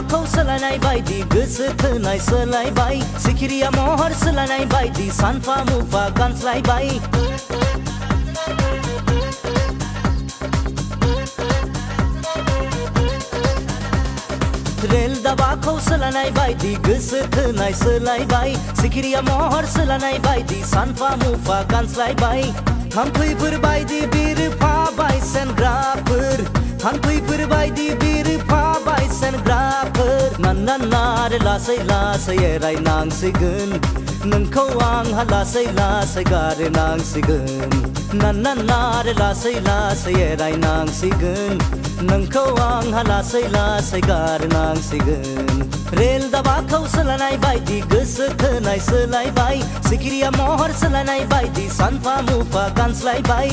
दाबाखौ सोलायनाय बायदि गोसो थोनाय सोलायबाय सिखिरिया महर सोलायनाय बायदि सानफा मुफा गानस्लायबाय रेल दाबाखौ सोलायनाय बायदि गोसो थोनाय सोलायबाय सिखिरिया महर सोलायनाय बायदि सानफा मुफा गानस्लायबाय थाम्फैफोर बायदि बिरफाबाय सेनग्राफोर थाम्फैफोर बायदि बिरफाबाय सेनग्राफोर नानना आरो लासै लासै एरायनांसिगोन नोंखौ आंहा लासै लासै गारनांसिगोन नानना आरो लासै लासै एरायनांसिगोन नोंखौ आंहा लासै लासै गारनांसिगोन रेल दाबाखौ सोलायनाय बायदि गोसो थोनाय सोलायबाय सिखिरिया महर सोलायनाय बायदि सानफा मुफा गानस्लायबाय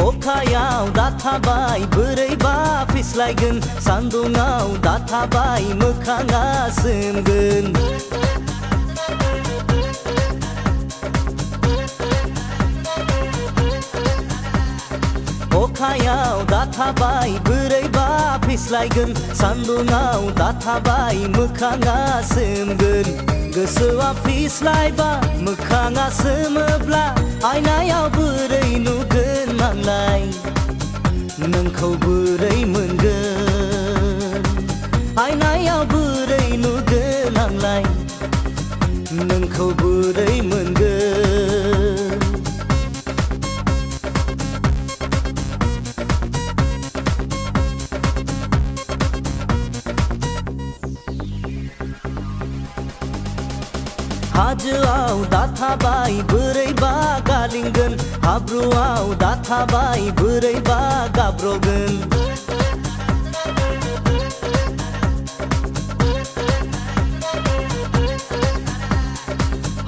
अखायाव दाथाबाय बोरैबा फिस्लायगोन सान्दुङाव दाथाबाय मोखाङा सोमगोन अखायाव दाथाबाय बोरैबा फिस्लायगोन सान्दुङाव दाथाबाय मोखाङा सोमगोन गोसोआ फिस्लायबा मोखाङा सोमोब्ला आयनायाव बोरै नुगोन आंलाय नोंखौ बोरै मोनगोन आयनायाव बोरै नुगोन आंलाय नोंखौ बोरै मोनगोन हाजोआव दाथाबाय बोरैबा गालिंगोन हाब्रुआव दाथाबाय बोरैबा गाब्रगोन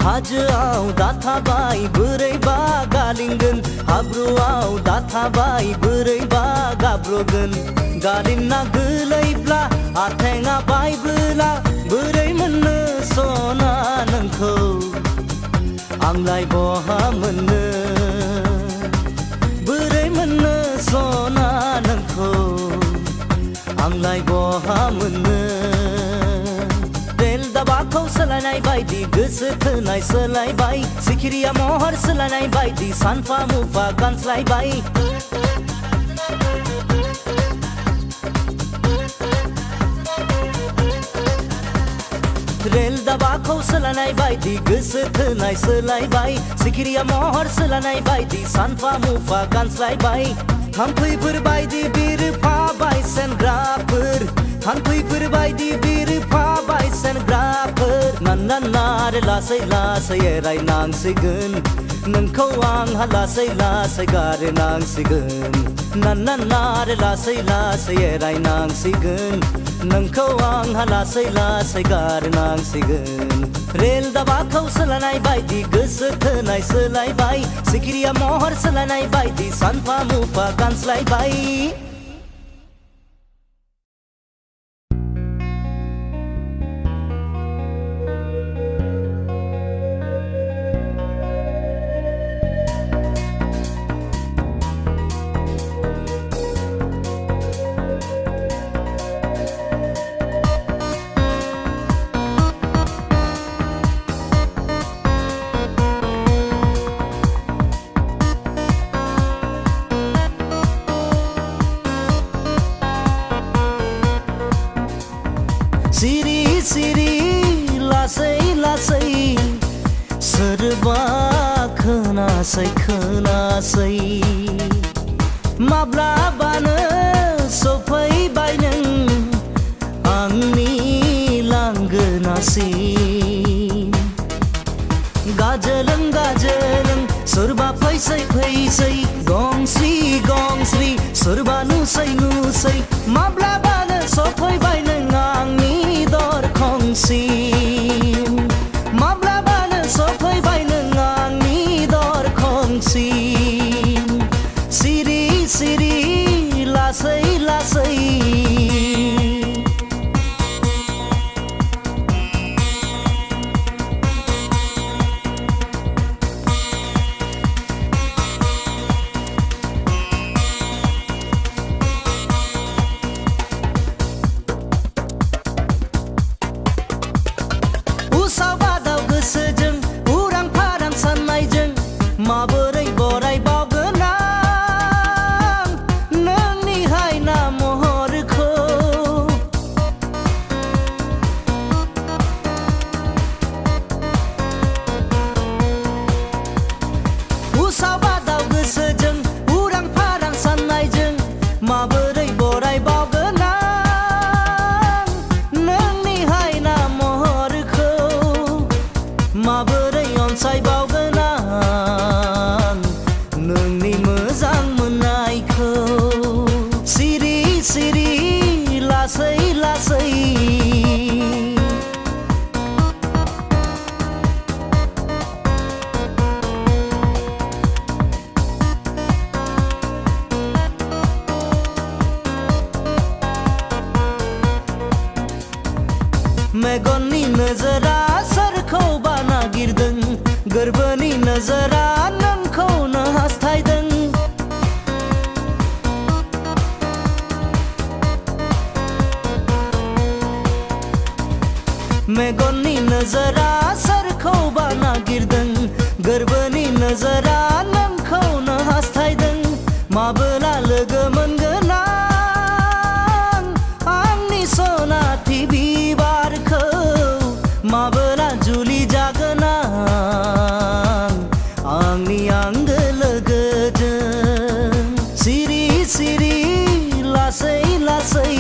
हाजोआव दाथाबाय बोरैबा गालिंगोन हाब्रुआव दाथाबाय बोरैबा गाब्रगोन गालिनना गोलैब्ला आथेङा बायबोला बोरै मोननो सना नोंखौ आंलाय बहा मोननो बोरै मोननो सना नोंखौ आंलाय बहा मोननो रेल दाबाखौ सोलायनाय बायदि गोसो थोनाय सोलायबाय सिखिरिया महर सोलायनाय बायदि सानफा मुफा गानस्लायबाय रेल दाबाखौ सोलायनाय बायदि गोसो थोनाय सोलायबाय सिखिरिया महर सोलायनाय बायदि सानफा मुफा गानस्लायबाय थाम्फैफोर बायदि बिरफाबाय सेनग्राफोर थाम्फैफोर बायदि बिरफाबाय सेनग्राफोर नानना आरो लासै लासै एरायनांसिगोन नोंखौ आंहा लासै लासै गारनांसिगोन नानना आरो लासै लासै एरायनांसिगोन नोंखौ आंहा लासै लासै गारनांसिगोन रेल दाबाखौ सोलायनाय बायदि गोसो थोनाय सोलायबाय सिखिरिया महर सोलायनाय बायदि सानफा मुफा गानस्लायबाय सिरि सिरि लासै लासै सोरबा खोनासै खोनासै माब्लाबानो सफैबाय नों आंनि लांगोनासिम गाजोलों गाजोलों सोरबा फैसै फैसै गंस्रि गंस्रि सोरबा नुसै नुसै माब्लाबानो सफैबाय नों आंनि दरखंसिम अनसायबावगोन आं नोंनि मोजां मोननायखौ सिरि सिरि लासै लासै मेगननि नोजोरा सोरखौबा नागिरदों गोरबोनि नोजोरा नोंखौनो हास्थायदों मेगननि नोजोरा सोरखौबा नागिरदों गोरबोनि नोजोरा नोंखौनो हास्थायदों माबोला लोगो मोनगोन आं आंनि सनाथि बिबारखौ माबोला जुलि जागोन आं आंनि आंगो लोगोजों सिरि सिरि लासै लासै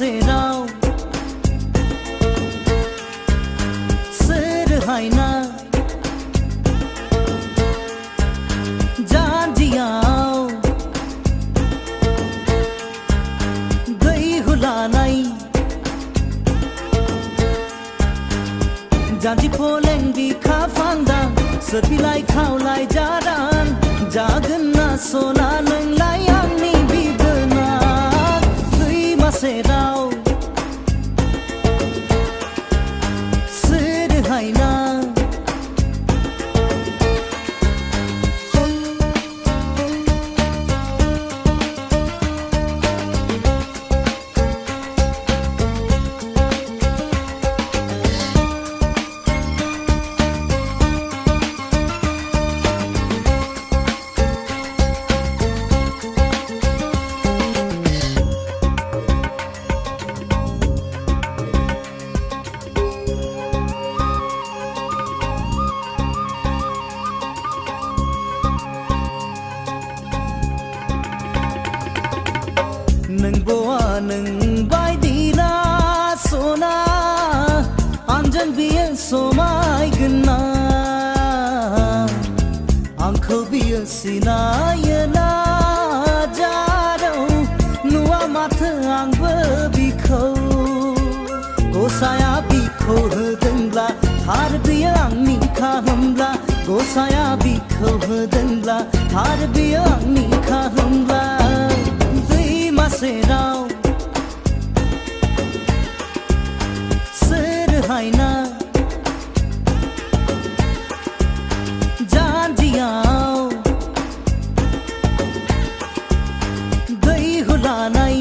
सेराव सोरहायना जानजियाव दै हुलानाय जानजि पोलें बिखा फांदा सोरबिलाय खावलाय जादान जागोन ना सना नोंलाय आंनि बिबोना सेराव सोरहायना नोंबोआ नों बायदिना सना आंजों बियो समायगोन ना आंखौ बियो सिनायोना जादौ नुवा माथो आंबो बिखौ गसाया बिखौ होदोंब्ला थार बियो आंनिखा होमब्ला गसाया बिखौ होदोंब्ला थार बियो आंनिखा होमब्ला सेराव सोरहायना जानजियाव दै हुलानाय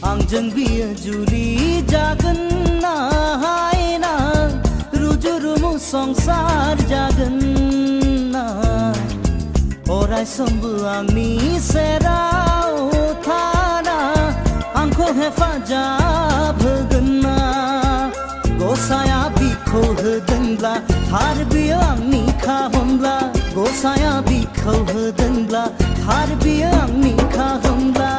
आंजों बियो जुलि जागोन ना हायना रुजु रुमु संसार जागोन ना अराय समबो आंनि सेराव थाना आंखौ हेफाजाब होगोन ना गसाया बिखौ होदोंब्ला थार बियो आंनिखा होमब्ला गसाया बिखौ होदोंब्ला थार बियो आंनिखा होमब्ला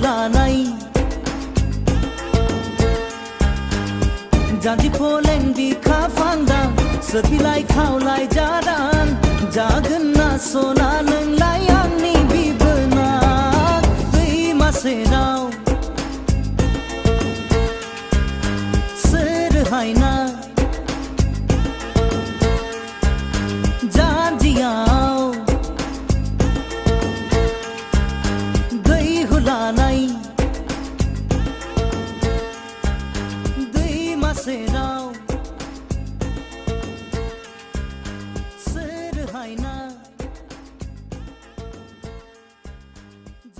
लानाय जान्जि पोलें बिखा फांदां सोबिलाय खावलाय जादां जागोन ना सना नोंलाय आंनि बिबोनां दैमा सेराव सोरहाय ना जान्जियाव दै हुलानाय दैमा सेराव सोरहाय ना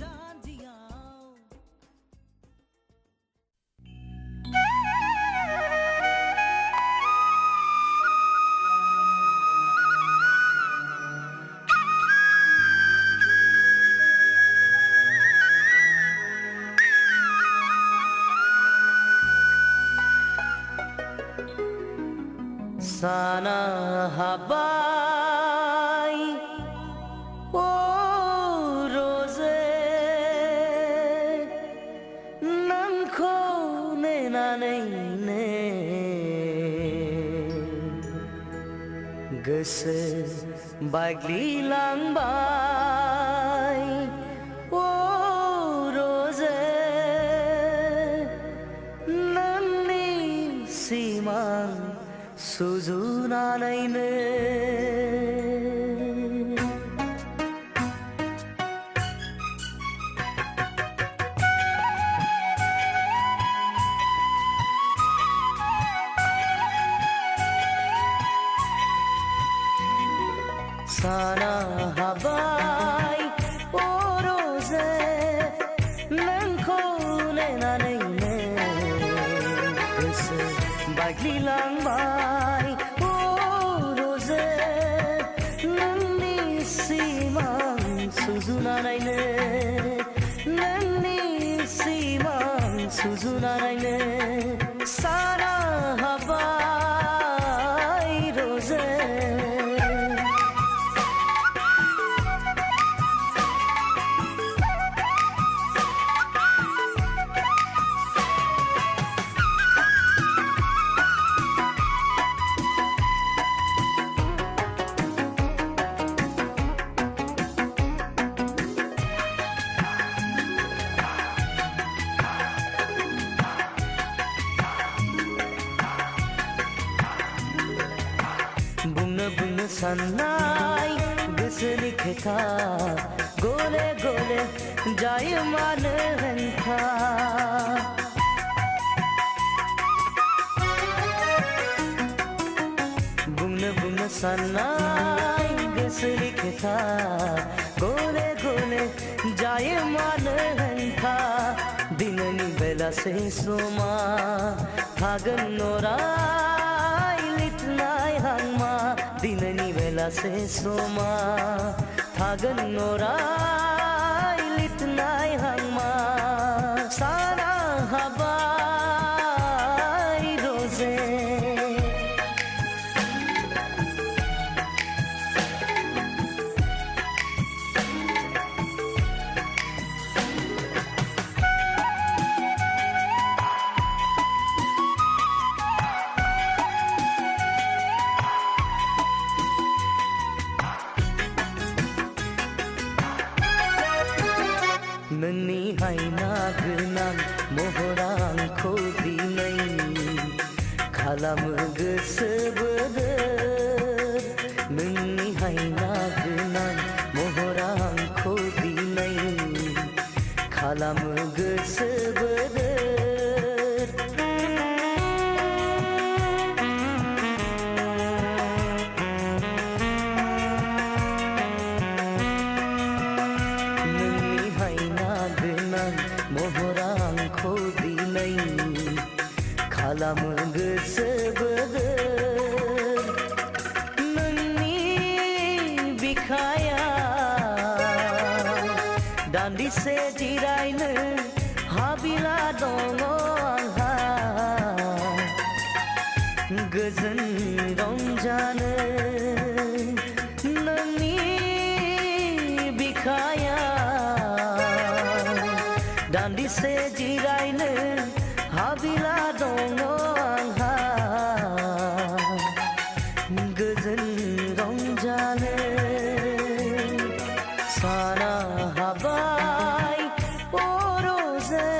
जान्जियाव Sana habai o rose nanko ne na ne goso bagli langbai o rose nanni simang सुजुनानैनो साना हाबाय ओ रोजे नोंखौ नेनानैनो गोसो बायग्लिलांबाय सुजुनानैनो नोंनि सिमां सुजुनानैनो साना हाबाय रोजे बुंनो साननाय गोसोनि खोथा गले गले जायो मानो हेंथा बुंनो साननाय गोसोनि खोथा गले गले जायो मानो हेंथा दिननि बेलासे समा थागोन नराय लिरनाय हांमा दिननि बेलासे समा थागोन नराय लिरनाय हांमा साना हाबाय रोजे नोंनि हायना गोनां महरा आंखौ दिनै खालामो गोसो बोदोर नोंनि हायना गोनां महरा आंखौ दिनै खालामो गोसो बोदोर महरा आंखौ दिनै खालामो गोसो बोदोर नोंनि बिखाया दान्दिसे जिरायनो हाबिला दङ आंहा गोजोन रंजानो नोंनि बिखाया दान्दिसे दान्दिसे जिरायनो हाबिला दङ आंहा गोजोन रंजानो साना हाबाय अरजे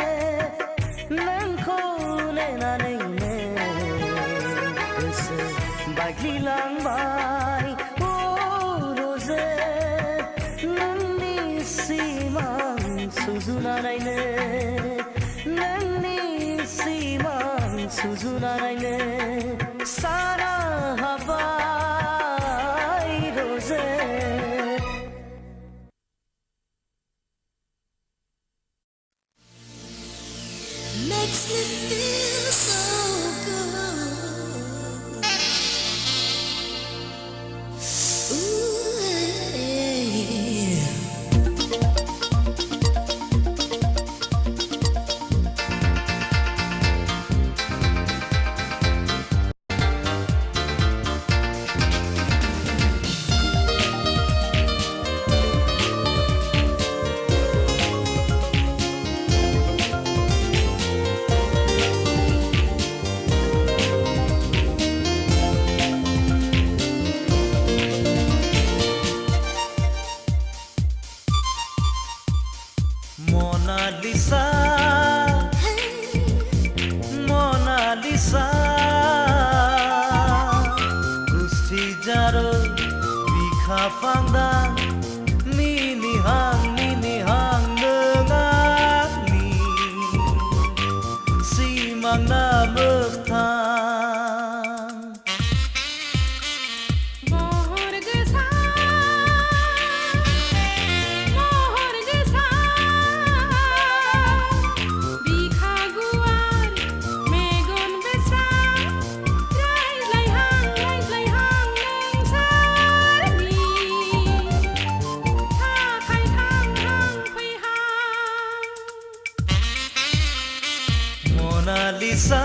नोंखौ नेनानैनो गोसो बायग्लिलांबाय अरजे नोंनि सिमां सुजुनानैनो नोंनि सिमां सुजुनानैनो साना हाबाय रजे Makes me feel so good. Ooh, yeah. Mona Lisa, Mona Lisa, Gusti Jaro, Bika Pangda, Mini hang nengani, Simang na bertang. Mohor gesa, bikaguan, megon besar, rais lai hang neng sari, tha khai thang phai hang. Mona Lisa,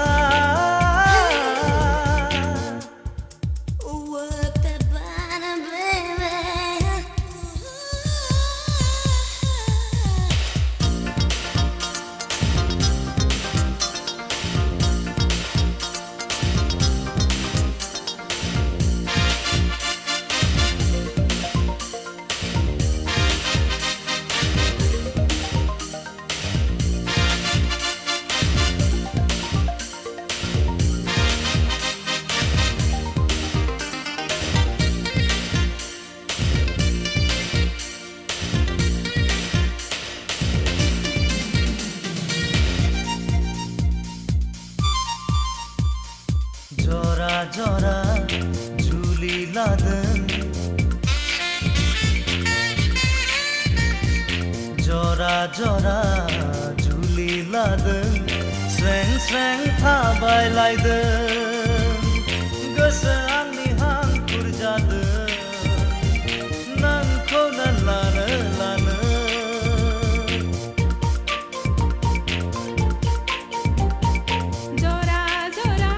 Work that body, baby. Jora jora juli laden, jora jora juli laden, sreng thabai laiden, gosa angni hang kurjaden, nangko nan lana. Jora jora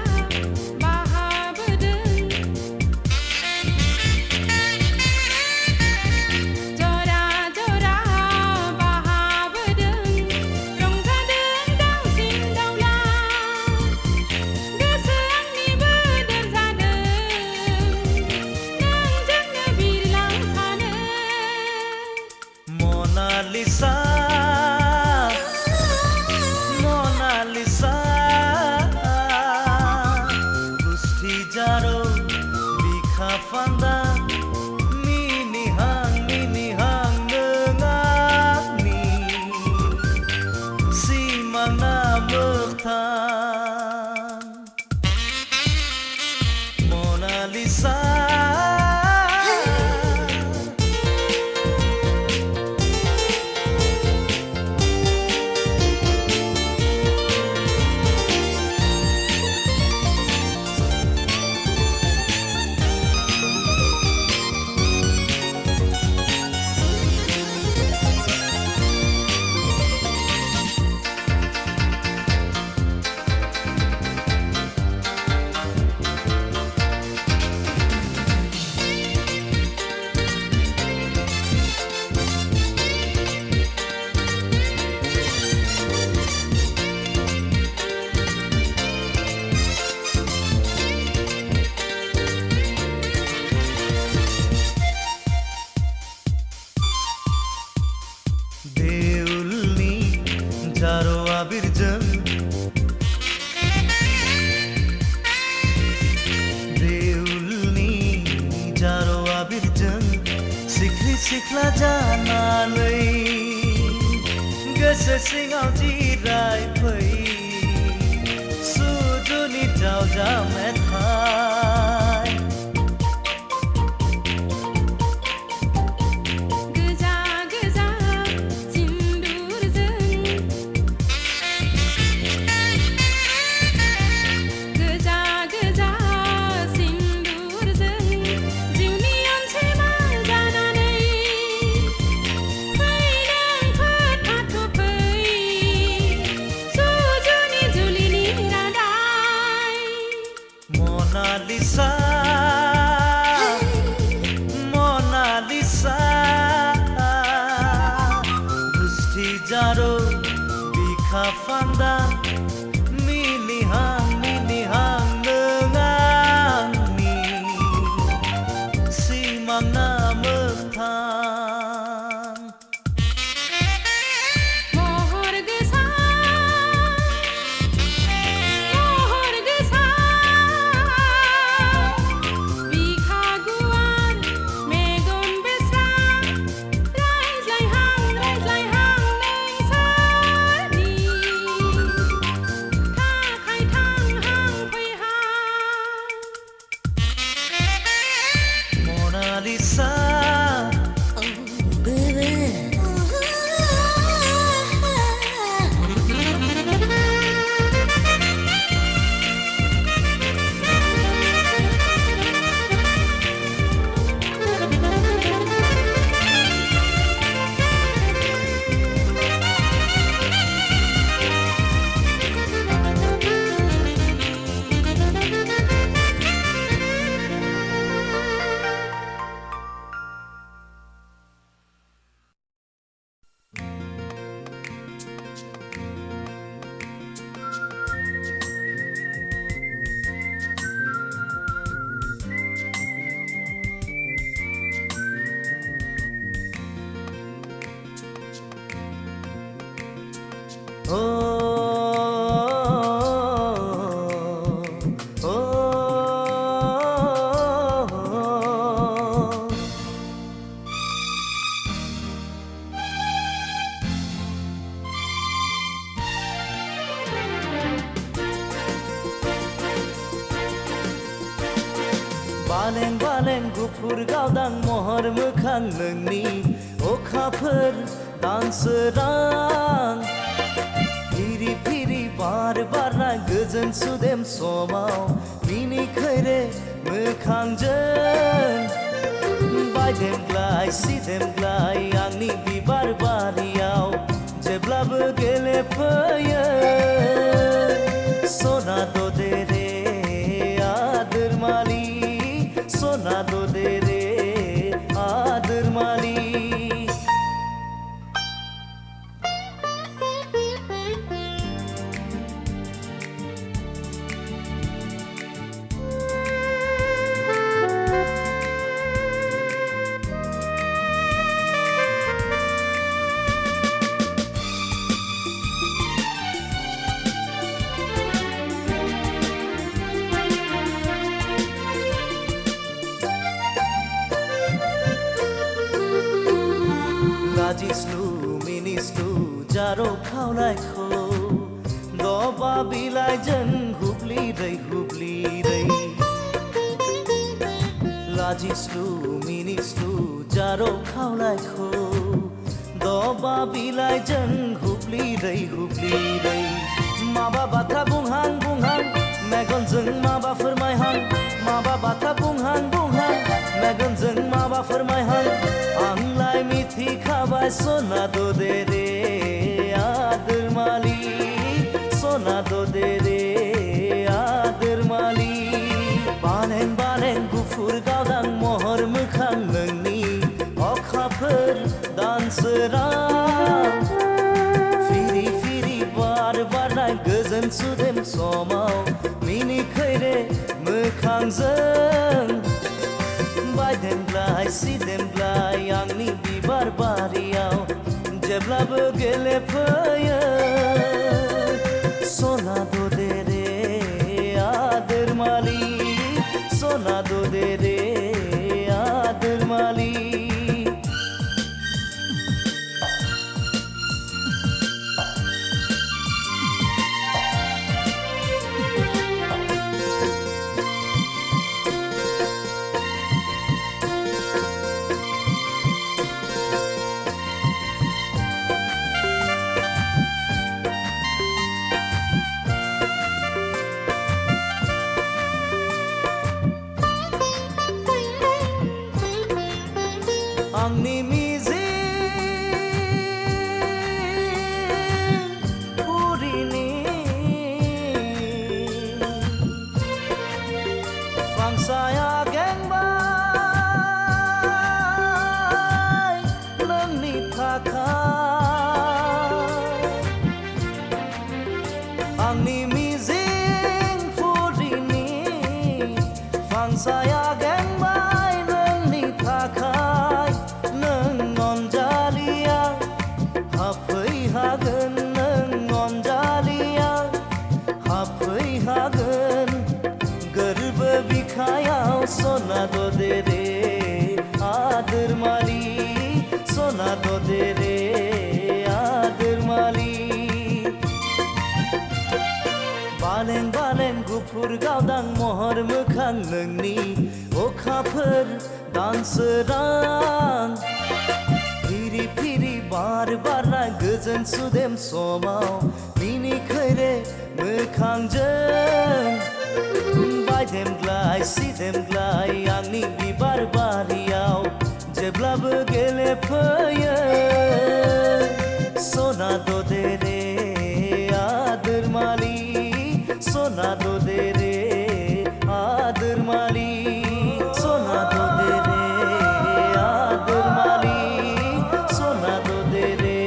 bahabeden, jora jora bahabeden, rongsaden dang sin daula, geseang ni beden saden, nang jangna birlang pane. Mona Lisa, Mona Lisa, Gusti Jaro, Bika Pangda, Mini hang nengani, Simang na bertang. Mona Lisa. जारो आबिरजों देउलनि जारो आबिरजों सिख्रि सिख्ला जानानै गोसो सिङाव जिरायफै सुजुनि जावजा मेथाइ गोजा गोजा सिन्दुरजों गोजा गोजा सिन्दुरजों जिउनि अनसुमा जानानै फै नों फोथा थुफै सुजुनि जुलिनि रादाय मोनालिसा मोनालिसा गुस्थि जारो बिखा फान्दा मिनिहां नों आंनि सिमां ना मोगथां महर गोसा बिखा गुवार मेगन बेस्रा रायज्लायहां नोंसोरनि थाखाय थांहां फैहां मोनालिसा Oh, oh, oh. बालें बालें गुफुर गावदां महर मोखां नोंनि अखाफोर दानसोरां फिरि फिरि बार बारना गोजोन सुदेम समाव मिनिखैरे मोखांजों बायदेमग्लाय सिदेमग्लाय आंनि बिबार बारियाव जेब्लाबो गेलेफैयो सना दे रे आदोर मालि सना दे रे आदोर मालि लाजिस्लु मिनिस्लु जारो खावलायखौ दबा बिलाइजों हुब्लिरै लाजिस्लु मिनिस्लु जारो खावलायखौ दबा बिलाइजों हुब्लिरै माबा बाथ्रा बुंहां मेगनजों माबा फोरमायहां माबा बाथ्रा बुंहां मेगनजों माबा फोरमायहां आंलाय मिथिखाबाय सना दे रे आदोर मालि सना दे रे आदोर मालि बालें बालें गुफुर गावदां महर मोखां नोंनि अखाफोर दानसोरां फिरि फिरि बार बारनाय गोजोन सुदेम समाव मिनिखैरे मोखांजों बायदेमग्लाय सिदेमग्लाय आंनि बिबार बारियाव जेब्लाबो गेलेफैयो आंनि मिजिंफोरनि फांसाया गेंबाय नोंनि थाखाय नों अनजालिया हाबफैहागोन नों अनजालिया हाबफैहागोन गोरबो बिखायाव सना दे रे आदोर मालि सना दे रे आदोर मालि बालें बालें गुफुर गावदां महर मोखां नोंनि अखाफोर दानसोरां फिरि फिरि बार बारना गोजोन सुदेम समाव मिनिखैरे मोखांजों बायदेमग्लाय सिदेमग्लाय आंनि बिबार बारियाव जेब्लाबो गेलेफैयो सना दे रे आदोर मालि सना दे रे आदोर मालि सना दे रे आदोर मालि सना दे रे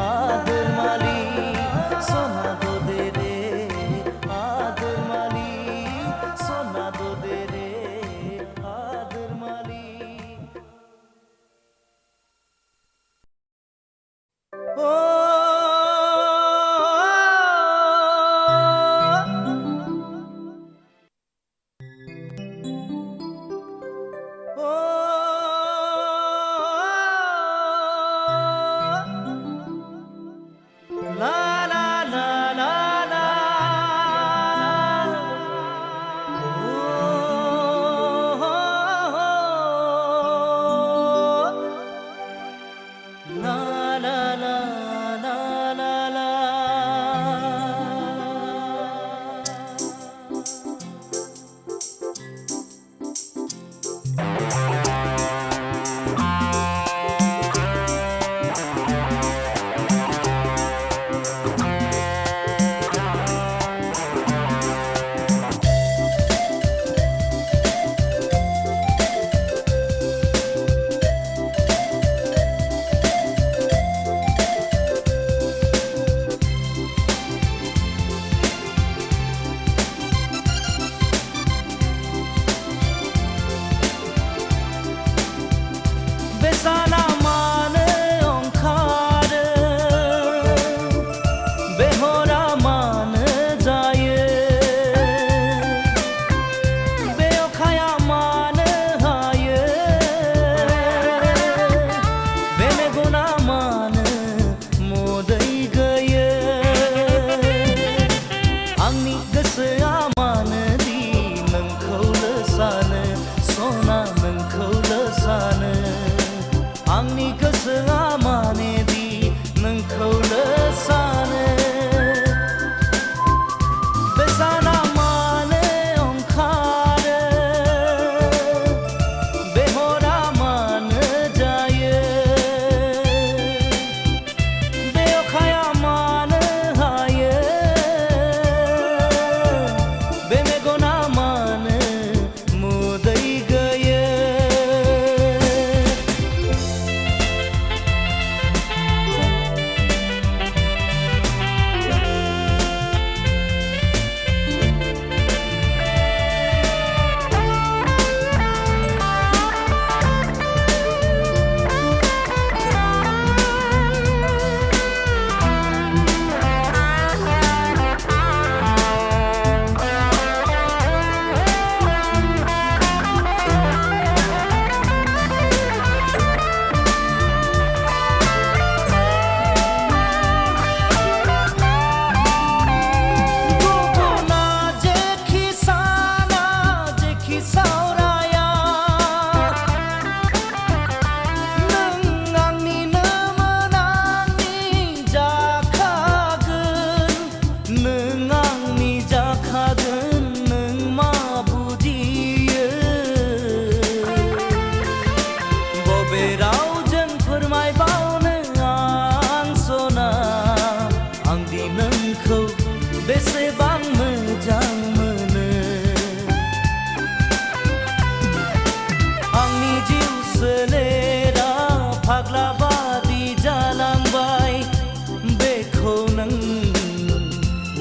आदोर मालि सना दे रे आदोर मालि सना दे रे आदोर मालि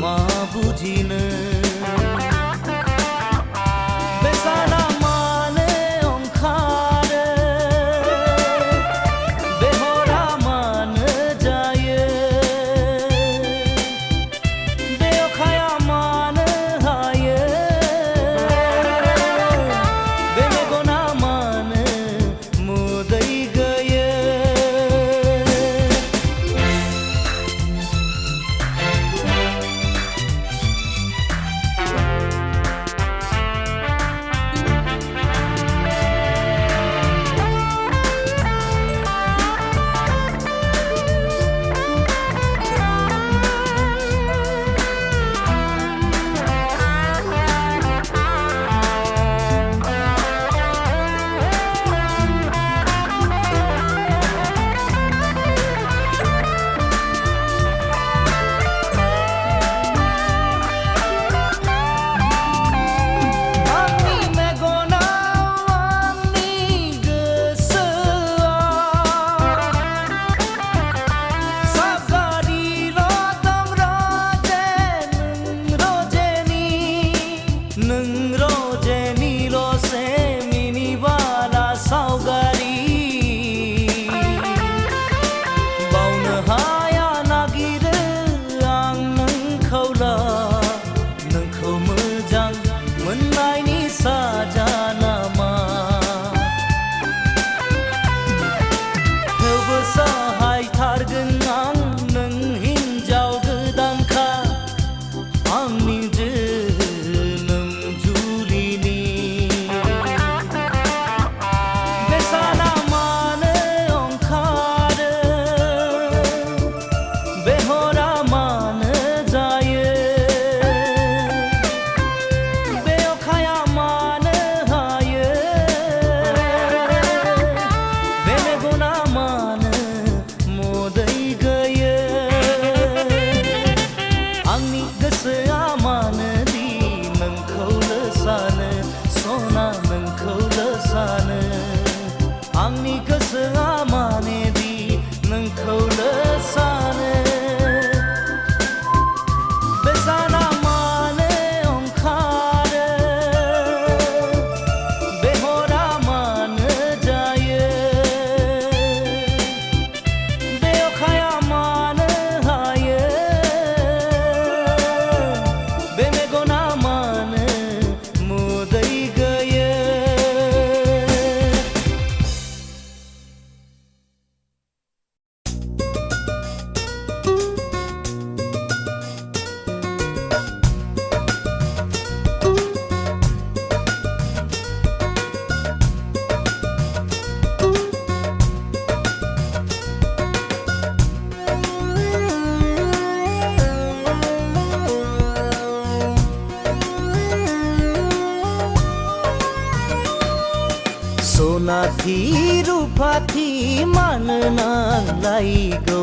मा सनाथि रुफाथि मानो नांलायगौ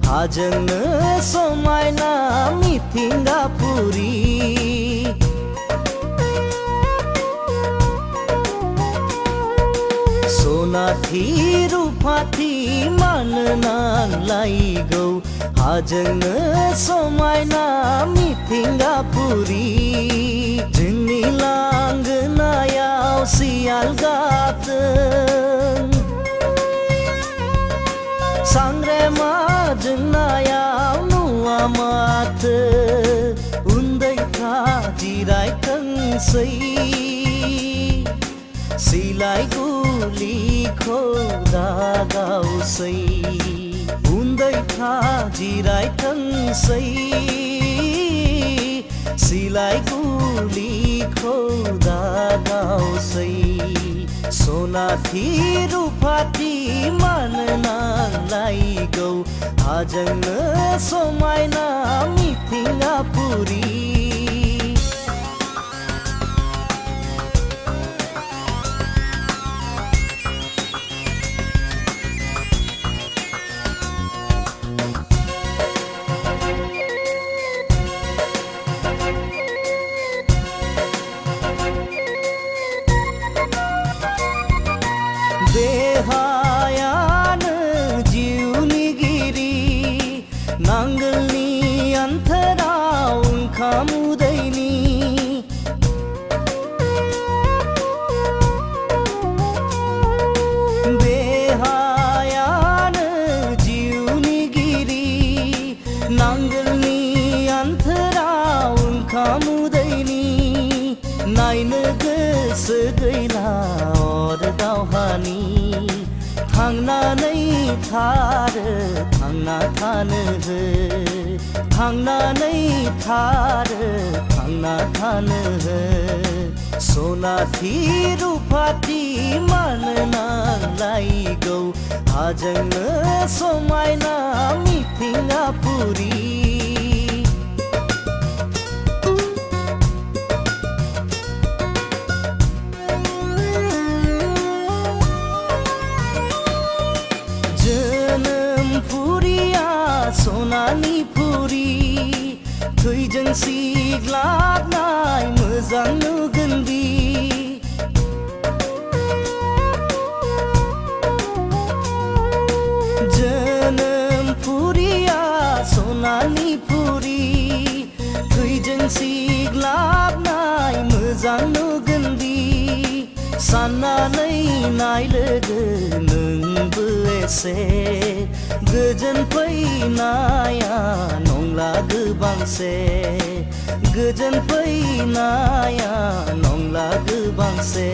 हाजोंनो समायना मिथिंगापुरी सनाथि रुफाथि मानो नांलायगौ हाजोंनो समायना मिथिंगापुरी जोंनि लांगोनायाव सियाल गाबदों सांग्रेमा जोंनायाव नुवा माथो उन्दैफ्रा जिरायथोंसै सिलाय गुलिखौ दागावसै उन्दैफ्रा जिरायथोंसै सिलाय गुलिखौ दागावसै सनाथि रुफाथि मानो नांलायगौ हाजोंनो समायना मिथिंगापुरी देहायानो जिउनि गिरि नांगोलनि अन्थोराव ओंखाम उदैनि देहायानो जिउनि गिरि नांगोलनि अन्थोराव ओंखाम उदैनि नायनो गोसो गैला अर दावहानि थांनानै थारो थांना थानो हो थांनानै थारो थांना थानो हो सनाथि रुफाथि मानो नांलायगौ हाजोंनो समायना मिथिंगापुरी सनानि फुरि थैजों सिग्लाबनाय मोजां नुगोन बि जोनोम फुरिया सनानि फुरि थैजों सिग्लाबनाय मोजां नुगोन बि साननानै नाय लोगो नोंबो एसे गोजोन फैनाया नंला गोबांसे गोजोन फैनाया नंला गोबांसे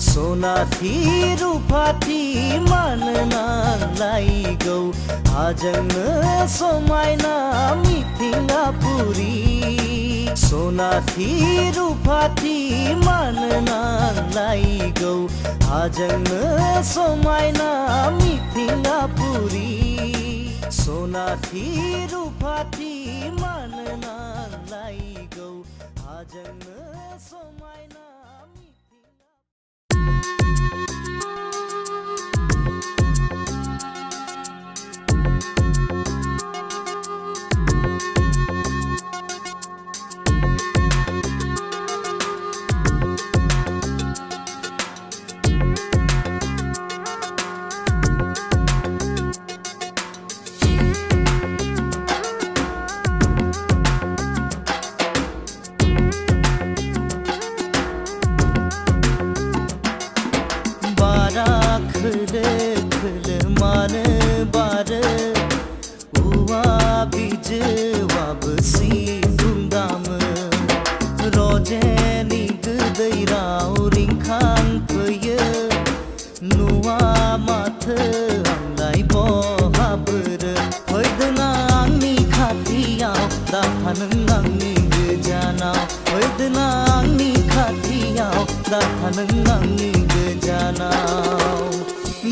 सनाथि रुफाथि मानो नांलायगौ हाजोंनो समायना मिथिंगापुरी सनाथि रुफाथि मानो नांलायगौ हाजोंनो समायना मिथिंगापुरी सनाथि रुफाथि मानो नांलायगौ हाजोंनो समायना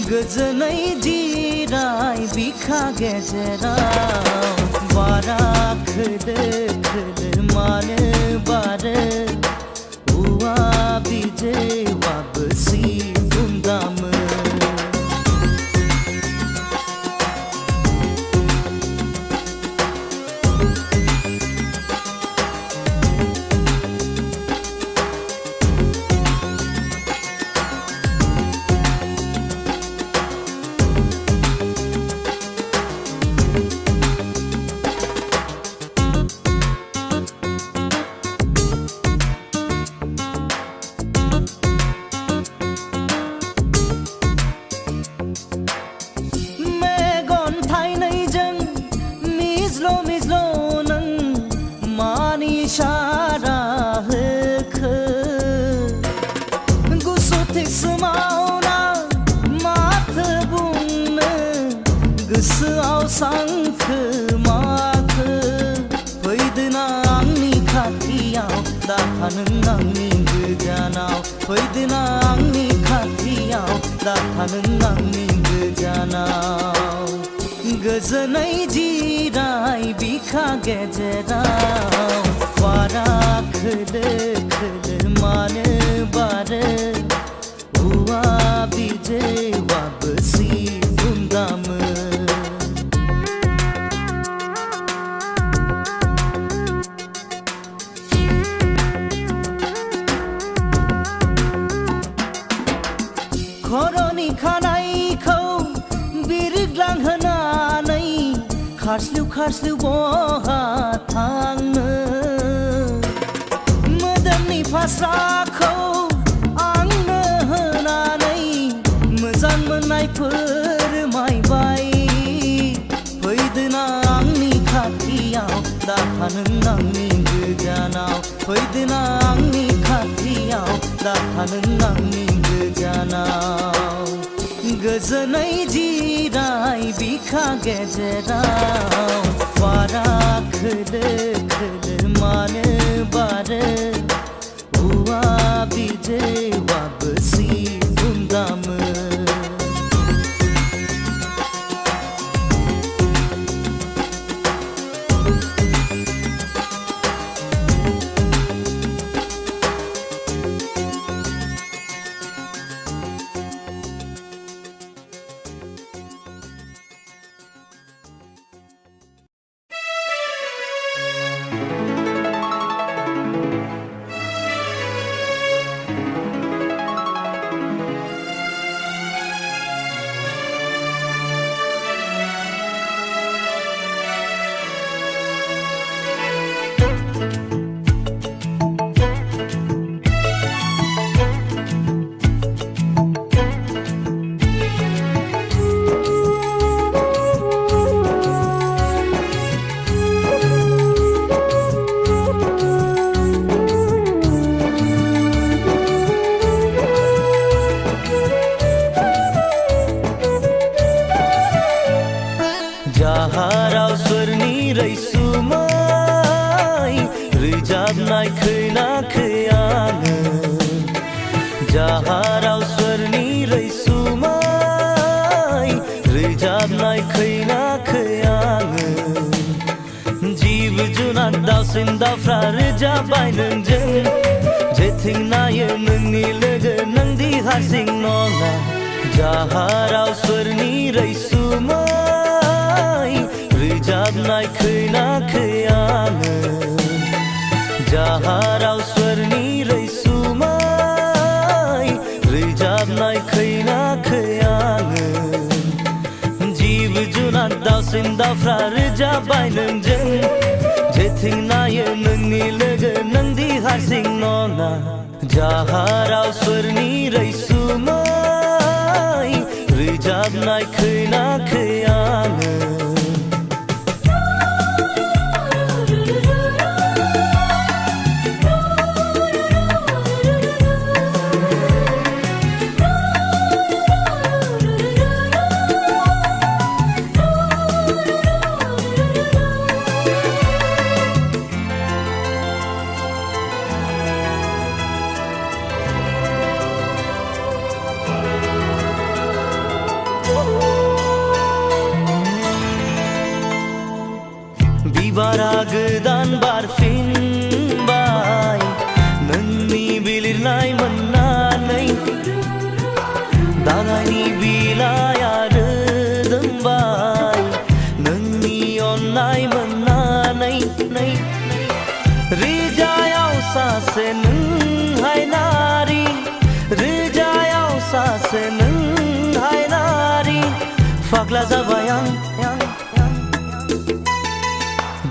गोजोनै जिराय बिखा गेजेराव बारा खोलो खोलो मानो बारो औवा बिजौआबो सिबुं बुंदामो इशारा होखो गुसु थिगसोमावना माथो बुंनो गोसोआव सानखो माखो फैदोना आंनि खाथियाव दाथा नों आंनि गोजानाव फैदोना आंनि खाथियाव दाथा नों आंनि गोजानाव गोजोनै जिराय बिखा गेजेराव बारा खोलो खोलो मानो बारो औवा बिजौआ बोसि बुंदामो खर'नि खानायखौ बिरग्लांहोनानै खारस्लिउ खारस्लिउ बहा थांनो मोदोमनि फास्राखौ आंनो होनानै मोजां मोननाय फोरमायबाय फैदोना आंनि खाथियाव दाथा नों आंनि गोजानाव फैदोना आंनि खाथियाव दाथा नों आंनि गोजानाव गोजोनै जिराय बिखा गेजेराव बारा खोलो खोलो मानो बारो औवा बिजौआ बोसि बुंदामो जाहाराव सोरनि रैसुमै रोजाबनाय खोनाखै आङो जाहाराव सोरनि रैसुमै रोजाबनाय खोनाखै आङो जिब जुनार दाउसिन दाउफ्रा रोजाबबाय नोंजों जेथिं नायो नोंनि लोगो नोंदि हारसिं नङा जाहाराव सोरनि रैसुमै रोजाबनाय खोनाखै आङो जाहाराव सोरनि रैसुमै रोजाबनाय खोनाखै आङो जिब जुनार दाउसिन दाउफ्रा रोजाबबाय नोंजों जेथिं नायो नोंनि लोगो नोंदि हारसिं नङा जाहाराव सोरनि रैसुमै रोजाबनाय खोनाखै आङो बिबारा गोदान बारफिनबाय नोंनि बिलिरनाय मोननानै रोजायाव सासे नोंहाय नारि रोजायाव सासे नोंहाय नारि फाग्ला जाबाय आं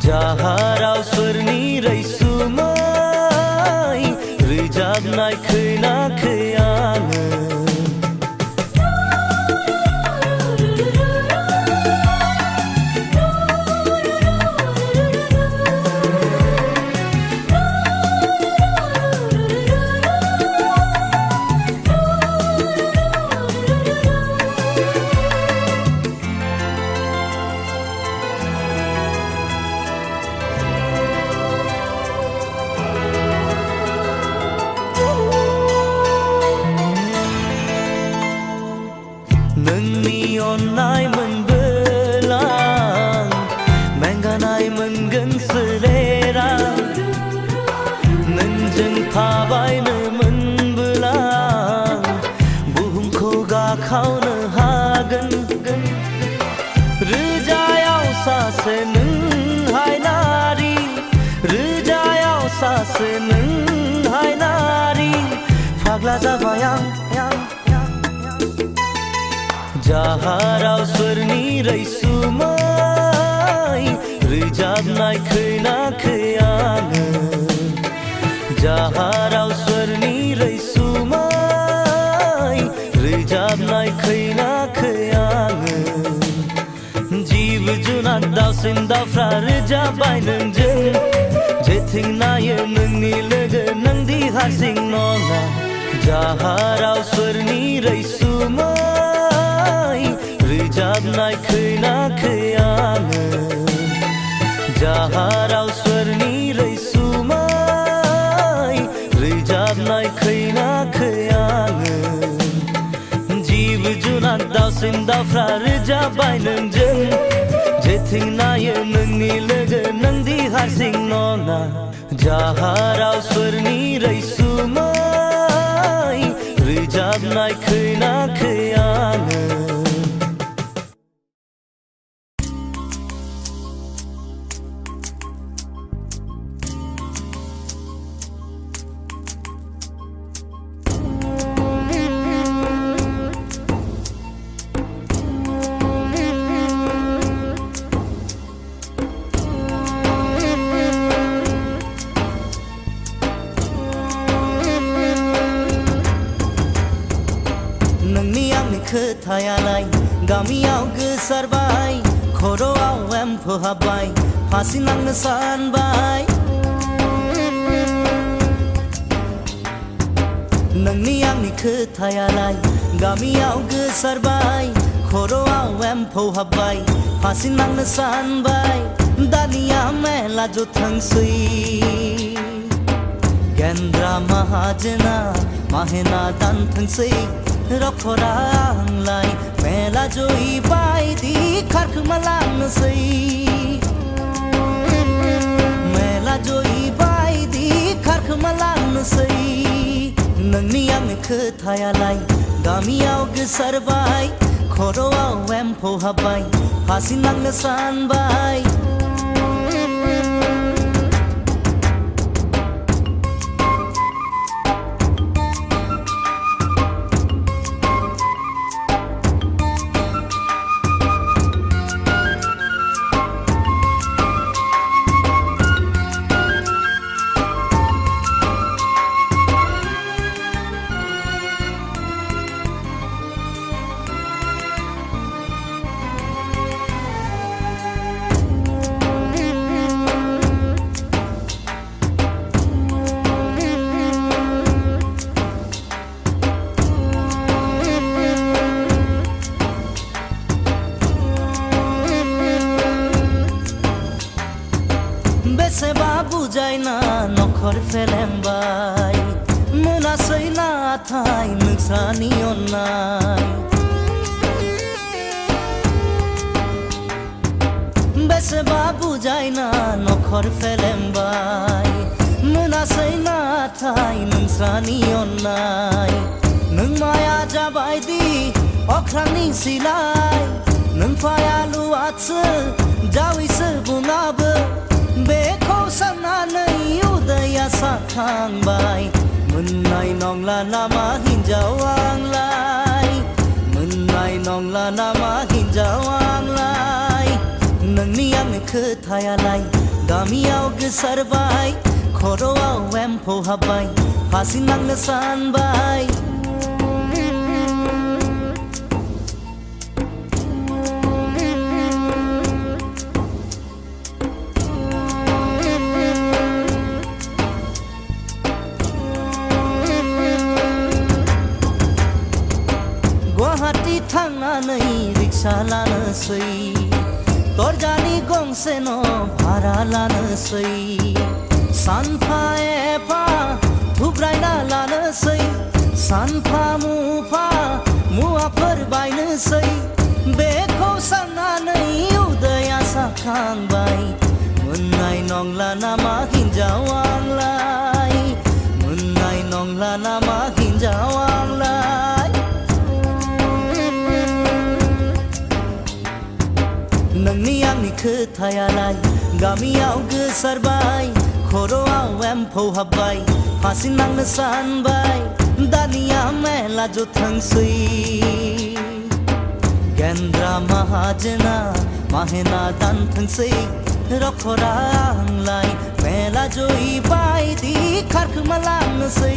जाहाराव सोरनि रैसुमै रोजाबनाय खोनाखै आङो नोंनि अननाय मोनबोला मेंगानाय मोनगोन सोलेरा नोंजों थाबायनो मोनबोला बुहुमखौ गाखावनो हागोन रोजायाव सासे नोंहाय नारि रोजायाव सासे नोंहाय नारि फाग्ला जाबाय आं जाहाराव सोरनि रैसुमै रोजाबनाय खोनाखै आङो जाहाराव सोरनि रैसुमै रोजाबनाय खोनाखै आङो जिब जुनार दाउसिन दाउफ्रा रोजाबबाय नोंजों जेथिं नायो नोंनि लोगो नोंदि हारसिं नङा जाहाराव सोरनि रैसुमै रोजाबनाय खोनाखै आङो जाहाराव सोरनि रैसुमै रोजाबनाय खोनाखै आङो जिब जुनार दाउसिन दाउफ्रा रोजाबबाय नोंजों जेथिं नायो नोंनि लोगो नोंदि हारसिं नङा जाहाराव सोरनि रैसुमै रोजाबनाय खोनाखै आङो खोथायालाय गामियाव गोसारबाय खर'आव एम्फौ हाबबाय फासि नांनो सानबाय नोंनि आंनि खोथायालाय गामियाव गोसारबाय खर'आव एम्फौ हाबबाय फासि नांनो सानबाय दानिया मेला जथोंसै गेन्द्रा माहाजोना माहेना दानथोंसै रखरा आंलाय मेला जयै बायदि खारखोमालांनोसै मेला जयै बायदि खारखोमालांनोसै नोंनि आंनि खोथायालाय गामियाव गोसारबाय खर'आव एम्फौ हाबबाय फासि नांनो सानबाय बेसेबा बुजायना नखर फेलेंबाय मोनासै नाथाय नोंसानि अननाय बेसेबा बुजायना नखर फेलेंबाय मोनासै नाथाय नोंसानि अननाय नों माया जाबायदि अख्रांनि सिलाय नों फायालुआसो जावैसो बुङाबो बेखौ साननानै साखांबाय मोननाय नंला नामा हिनजाव आंलाय मोननाय नंला नामा हिनजाव आंलाय नोंनि आंनि खोथायालाय गामियाव गोसारबाय खर'आव एम्फौ हाबबाय फासि नांनो सानबाय गुवाहाटी थांनानै रिक्सा लानोसै दरजानि गंसे न' भारा लानोसै सानफा एफा थुब्रायना लानोसै सानफा मुफा मुवाफोर बायनोसै बेखौ साननानै उदैया साखांबाय मोननाय नंला नामा हिनजाव आंलाय मोननाय नंला नामा हिनजाव आंलाय नोंनि आंनि खोथायालाय गामियाव गोसारबाय खर'आव एम्फौ हाबबाय फासि नांनो सानबाय दानिया मेला जथोंसै गेन्द्रा माहाजोना माहेना दानथोंसै रखरा आंलाय मेला जयै बायदि खारखोमा लांनोसै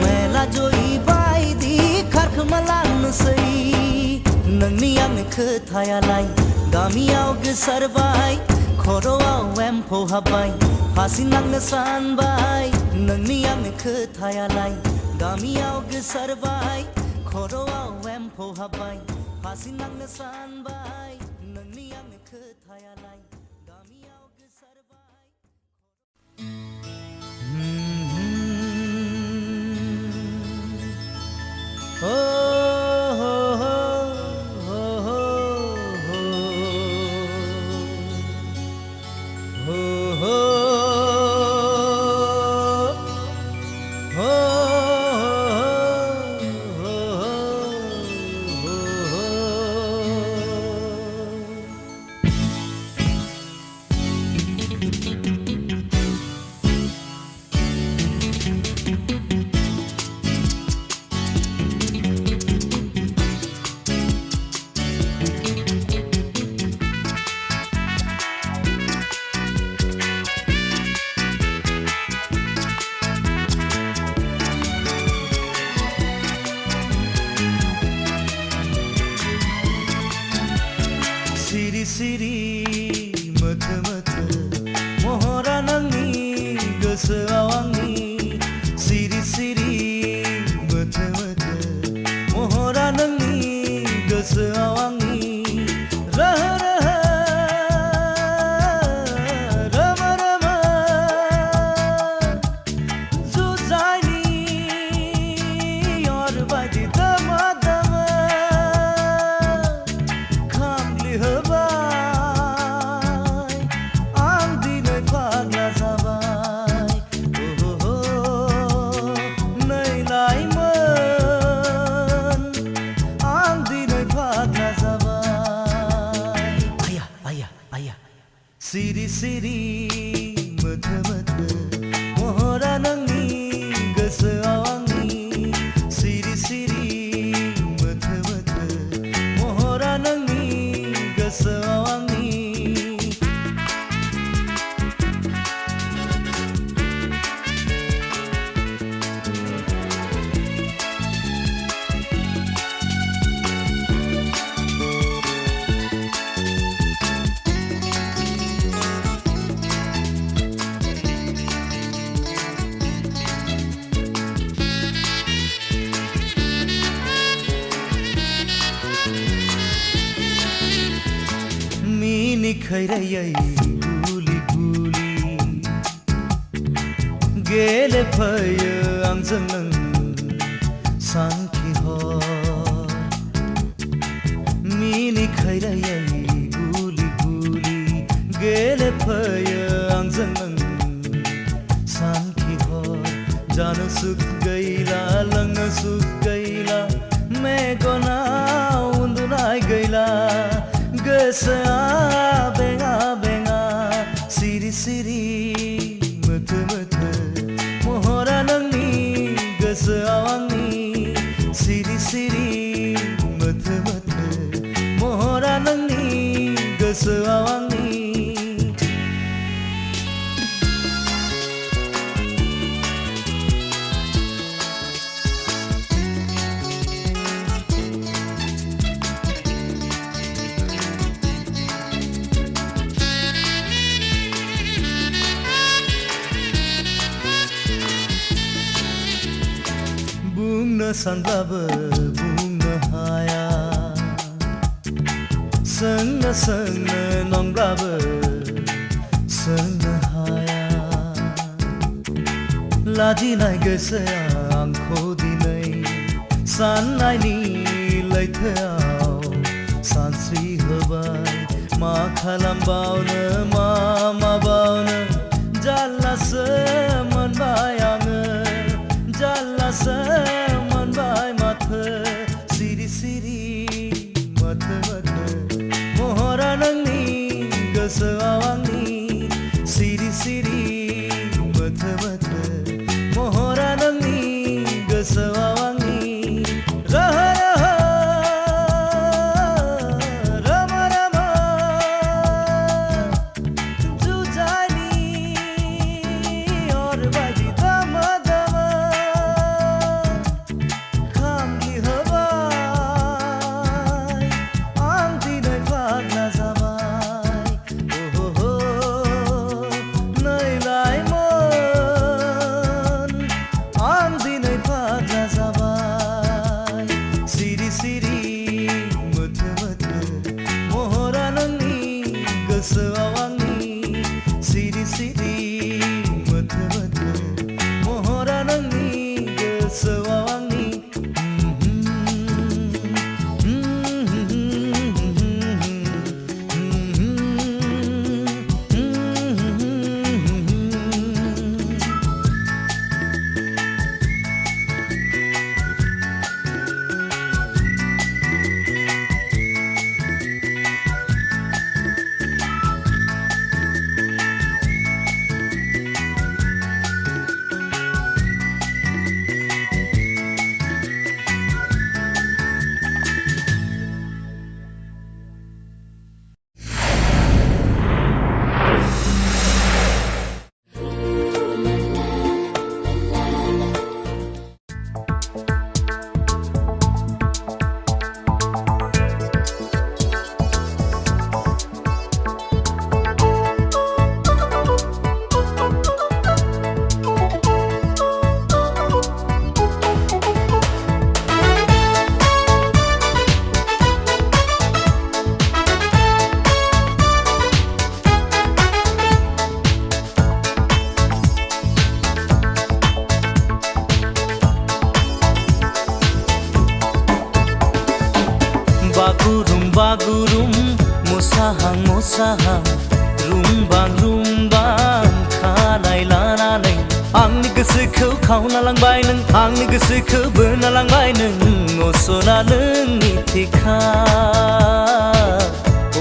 मेला जयै बायदि खारखोमा लांनोसै नोंनि आंनि खोथायालाय गामियाव गोसारबाय खर'आव एम्फौ हाबबाय फासि नांनो सानबाय नोंनि आंनि खोथायालाय गामियाव गोसारबाय खर'आव एम्फौ हाबबाय फासि नांनो सानबाय नोंनि आंनि खोथायालाय गामियाव गोसारबाय सिरि सिरि मोथो मोथो महरा नोंनि गोसोआव आंनि सिरि सिरि मोथो मोथो महरा नोंनि गोसोआव आंनि रह रह रोमो रोमो जुजाइनि अर बायदि दमा दमा सिरि सिरि मोथो मोथो महरा नोंनि गोसोआव आंनि सिरि सिरि मोथो मोथो महरा नोंनि गोसोआव आंनि खैरायै गुलि गुलि गेले फैयो आंजों नों सानखिहर मिनि खैरायै गुलि गुलि गेले फैयो आंजों नों सानखिहर जानो सुख गैला लोंनो सुख गैला मेगनाव उन्दुनाय गैला गोसोआ बेङा बेङा सिरि सिरि सानब्लाबो बुंनो हाया सोंनो नंब्लाबो सोंनो हाया लाजिनाय गोसोआ आंखौ दिनै साननायनि लैथोआव सानस्रि होबाय मा खालामबावनो मा माबावनो जारलासो मोनबाय आङो जारलासो मोनबाय माथो सिरि सिरि माथो माथो महरा नोंनि गोसोआव आंनि सिरि सिरि माथो माथो महरा नोंनि गोसोआव आंनि रहा रहा रमा रमा जुजाइनि अरबायदि दामा दामा खामग्लि होबाय आं दिनै फाग्ला जाबाय ओहो नै लाइमोन आं दिनै फाग्ला जाबाय सिरि सिरि मोथो मोथो महरा नोंनि गोसोआव आंनि सिरि सिरि मोथो मोथो महरा नोंनि गोसोआव आंनि बागुरुम मोसाहां मोसाहां रुमबां रुमबां खानाय लानानै आंनि गोसोखौ खावना लांबाय नों आंनि गोसोखौ बोना लांबाय नों असना नोंनि थिखा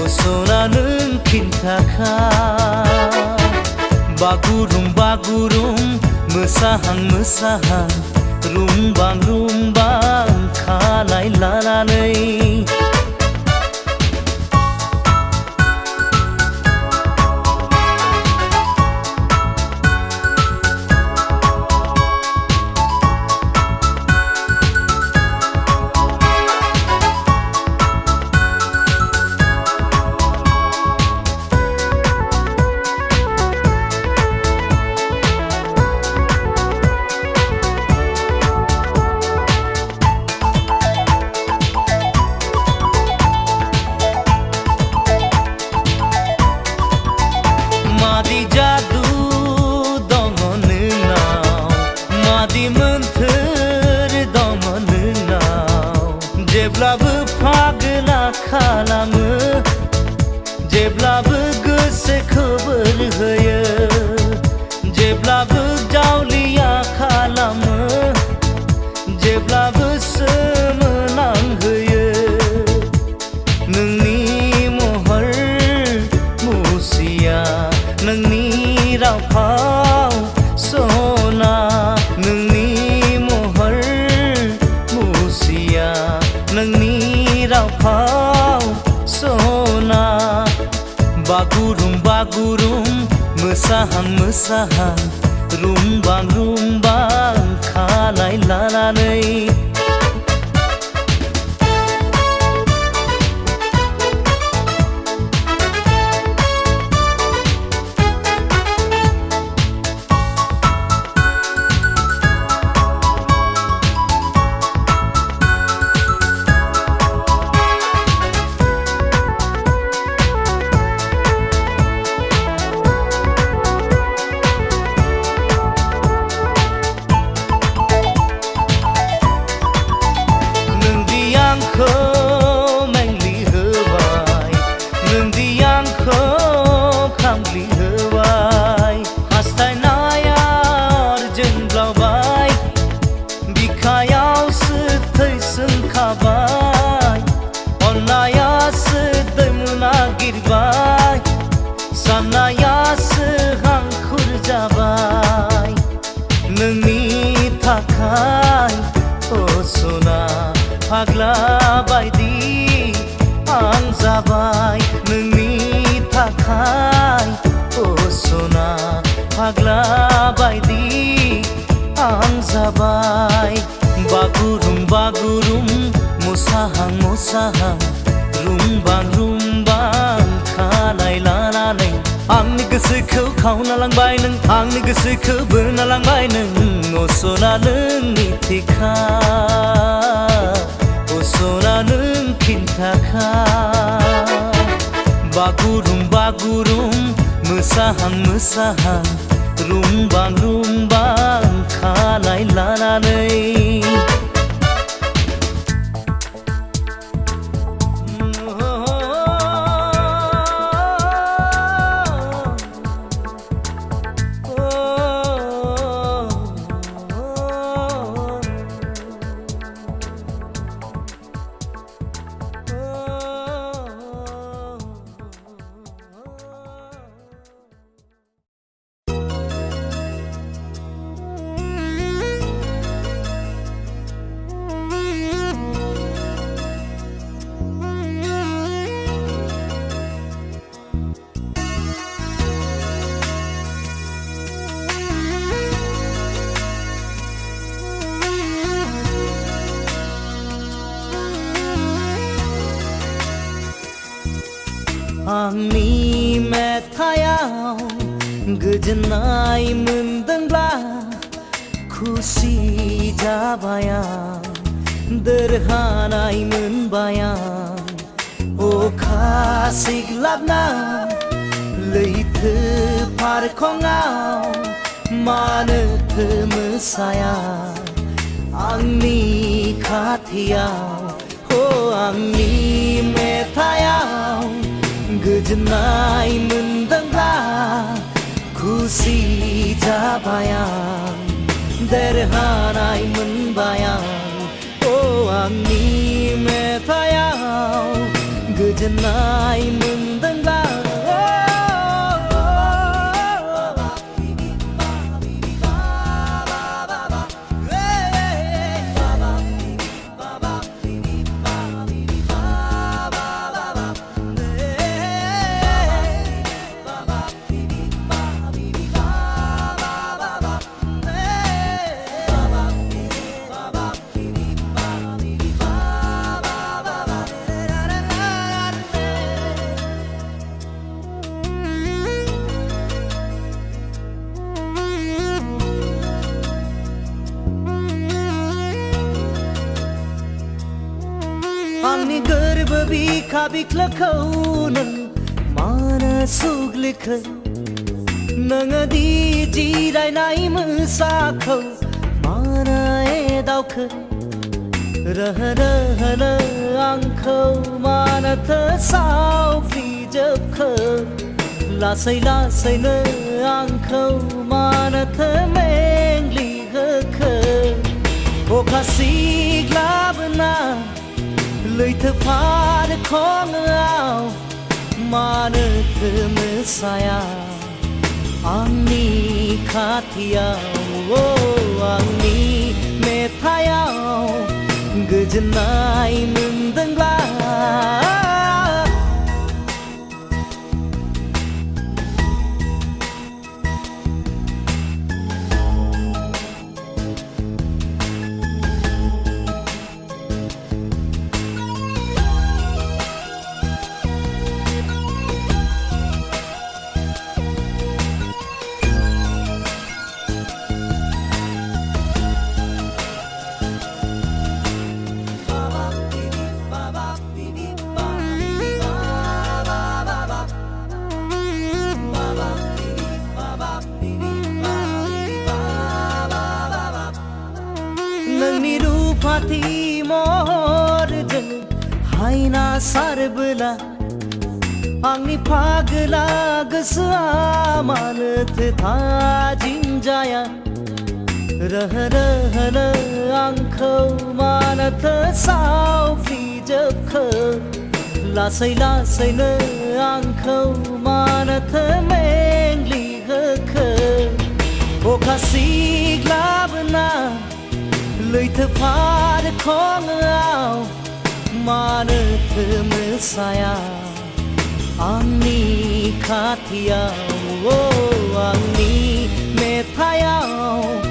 असना नों खिन्थाखा बागुरुम बागुरुम मोसाहां मोसाहां रुमबां रुमबां खानाय लानानै मादि जादु दङ नोंनाव मादि मोन्थोर दङ नोंनाव जेब्लाबो फागोला खालामो जेब्लाबो गोसोखौ बोर होयो जेब्लाबो जावलिया खालामो जेब्लाबो सोमोनांहोयो नोंनि महर मुसिया नोंनि राव फाव सना नोंनि महर मुसिया नोंनि राव फाव सना बागुरुम बागुरुम मोसाहां मोसाहां रुमबां रुमबां खानाय लानानै फाग्ला बायदि आं जाबाय नोंनि थाखाय अ सना फाग्ला बायदि आं जाबाय बागुरुम बागुरुम मोसाहां मोसाहां रुमबां खानाय लानानै आंनि गोसोखौ खावना लांबाय नों आंनि गोसोखौ बोना लांबाय नों अ सना नोंनि थेखा अ सना नों खिन्थाखा बागुरुम बागुरुम मोसाहां मोसाहां रुमबां खानाय लानानै आंनि मेथायाव गोजोननाय मोनदोंब्ला खुसि जाबाय आं देरहानाय मोनबाय आं अखा सिग्लाबना लैथो फारखङाव मानोथो मोसाया आंनि खाथियाव आंनि मेथायाव गोजोननाय मोनदोंब्ला खुसि जाबाय आं देरहानाय मोनबाय आं आंनि मेथायाव गोजोननाय मोनदोंब्ला आंनि गोरबो बिखा बिख्लोखौ नों मानो सुग्लिखो नोङो दि जिरायनाय मोसाखौ मानो एदावखो रहो आंखौ मानोथो सावफ्रिजोबखो लासै लासैनो आंखौ मानोथो मेंग्लिहोखो अखा सिग्लाबना लैथो फारखङाव मानोथो मोसाया आंनि खाथियाव आंनि मेथायाव गोजोननाय मोनदोंब्ला नोंनि रुफाथि महरजों हायना सारबोला आंनि फागोला गोसोआ मानोथो थाजिम जाया रहो आंखौ मानोथो सावफ्रिजोबखो लासै लासैनो आंखौ मानोथो मेंग्लिहोखो अखा सिग्लाबना लैथो फार 파르콩아오 마늘 드무사야 앙니 카티야오 앙니 메타야오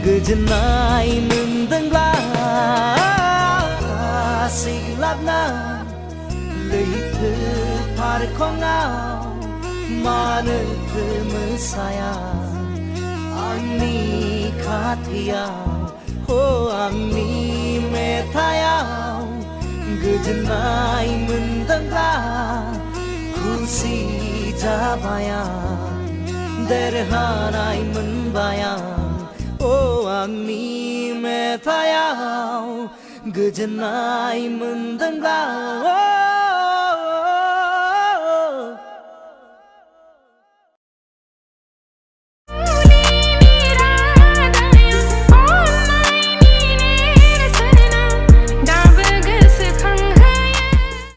그즈나이 문등라 시랍나 레이트 파르콩아오 마늘 드무사야 앙니 카티야오 Oh amni metayao gujnai mundangla kusi jabaya derhanai munbaya Oh amni metayao gujnai mundangla